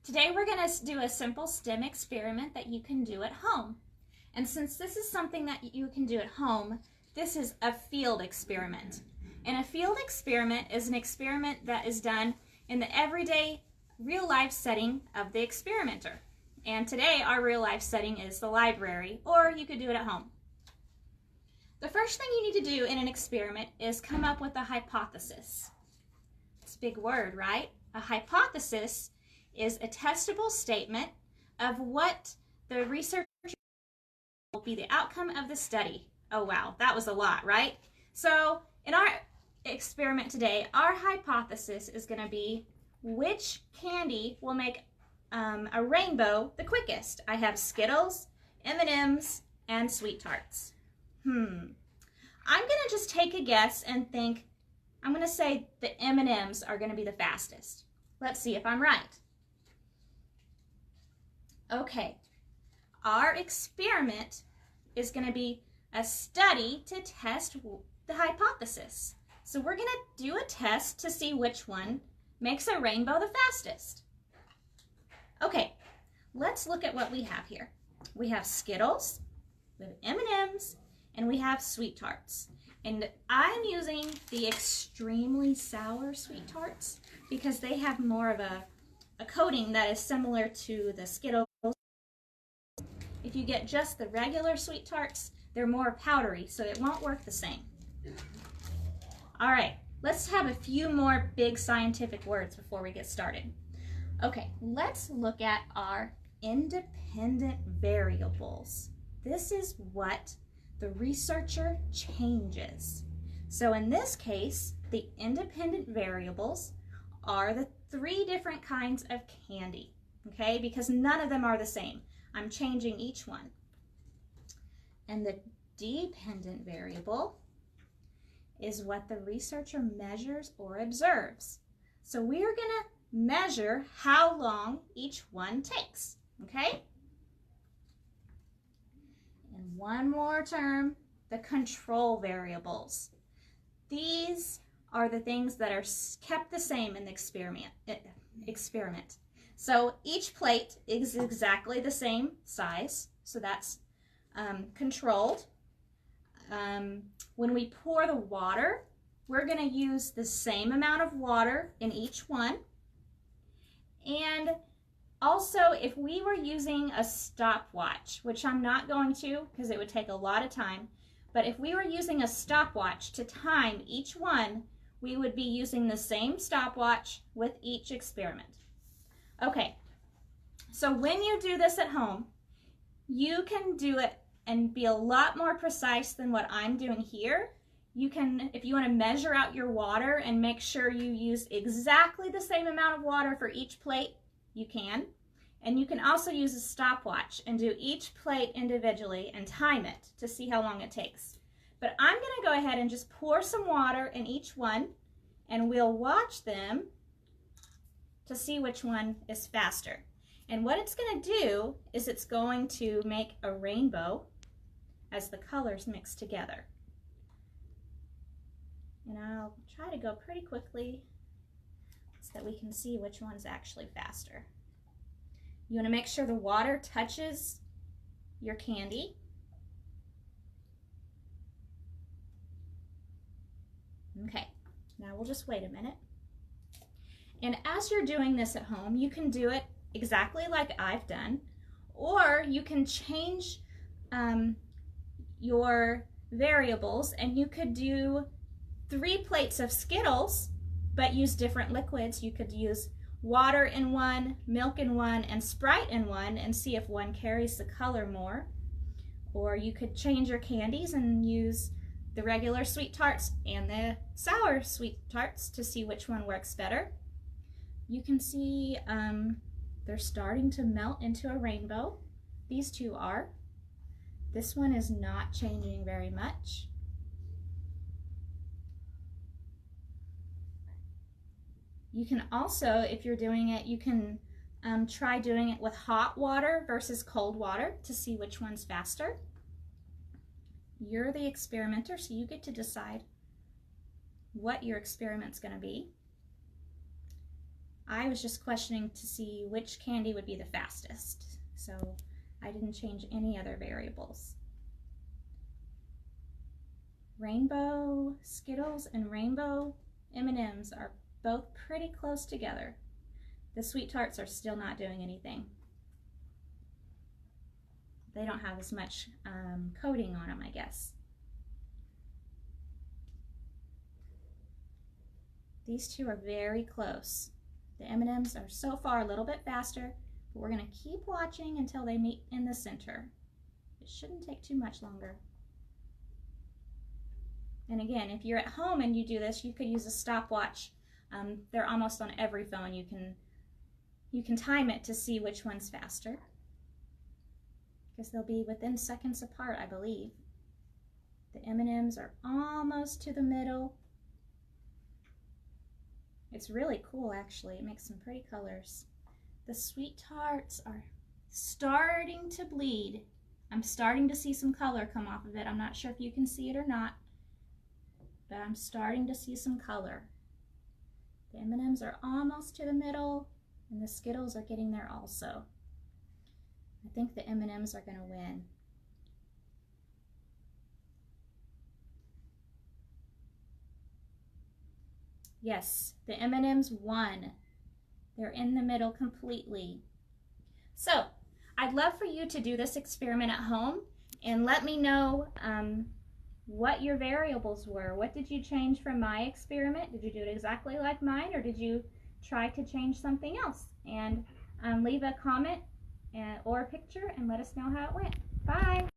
Today we're going to do a simple STEM experiment that you can do at home. And since this is something that you can do at home, this is a field experiment. And a field experiment is an experiment that is done in the everyday real-life setting of the experimenter. And today our real-life setting is the library, or you could do it at home. The first thing you need to do in an experiment is come up with a hypothesis. It's a big word, right? A hypothesis is a testable statement of what the researcher will be the outcome of the study. Oh wow, that was a lot, right? So in our experiment today, our hypothesis is going to be which candy will make a rainbow the quickest. I have Skittles, M&Ms, and Sweet Tarts. I'm going to just take a guess and think, I'm going to say the M&Ms are going to be the fastest. Let's see if I'm right. Okay, our experiment is going to be a study to test the hypothesis. So we're going to do a test to see which one makes a rainbow the fastest. Okay, let's look at what we have here. We have Skittles, we have M&Ms, and we have Sweet Tarts. And I'm using the extremely sour Sweet Tarts because they have more of a coating that is similar to the Skittles. If you get just the regular Sweet Tarts, they're more powdery, so it won't work the same. All right, let's have a few more big scientific words before we get started. Okay, let's look at our independent variables. This is what the researcher changes. So in this case, the independent variables are the 3 different kinds of candy, okay? Because none of them are the same. I'm changing each one. And the dependent variable is what the researcher measures or observes. So we are going to measure how long each one takes, okay? And one more term, the control variables. These are the things that are kept the same in the experiment. So each plate is exactly the same size, so that's controlled. When we pour the water, we're going to use the same amount of water in each one. And also, if we were using a stopwatch, which I'm not going to because it would take a lot of time, but if we were using a stopwatch to time each one, we would be using the same stopwatch with each experiment. Okay, so when you do this at home, you can do it and be a lot more precise than what I'm doing here. You can, if you want to measure out your water and make sure you use exactly the same amount of water for each plate, you can. And you can also use a stopwatch and do each plate individually and time it to see how long it takes. But I'm going to go ahead and just pour some water in each one, and we'll watch them to see which one is faster. And what it's going to do is it's going to make a rainbow as the colors mix together. And I'll try to go pretty quickly so that we can see which one's actually faster. You want to make sure the water touches your candy. Okay, now we'll just wait a minute. And as you're doing this at home, you can do it exactly like I've done, or you can change your variables, and you could do 3 plates of Skittles, but use different liquids. You could use water in one, milk in one, and Sprite in one, and see if one carries the color more. Or you could change your candies and use the regular Sweet Tarts and the sour Sweet Tarts to see which one works better. You can see they're starting to melt into a rainbow. These two are. This one is not changing very much. You can also, if you're doing it, you can try doing it with hot water versus cold water to see which one's faster. You're the experimenter, so you get to decide what your experiment's going to be. I was just questioning to see which candy would be the fastest. So I didn't change any other variables. Rainbow Skittles and Rainbow M&Ms are both pretty close together. The Sweet Tarts are still not doing anything. They don't have as much coating on them, I guess. These two are very close. The M&Ms are so far a little bit faster, but we're going to keep watching until they meet in the center. It shouldn't take too much longer. And again, if you're at home and you do this, you could use a stopwatch. They're almost on every phone. You can time it to see which one's faster, because they'll be within seconds apart, I believe. The M&Ms are almost to the middle. It's really cool, actually. It makes some pretty colors. The Sweet Tarts are starting to bleed. I'm starting to see some color come off of it. I'm not sure if you can see it or not, but I'm starting to see some color. The M&Ms are almost to the middle, and the Skittles are getting there also. I think the M&Ms are going to win. Yes, the M&Ms won. They're in the middle completely. So, I'd love for you to do this experiment at home and let me know what your variables were. What did you change from my experiment? Did you do it exactly like mine, or did you try to change something else? And leave a comment or a picture and let us know how it went. Bye!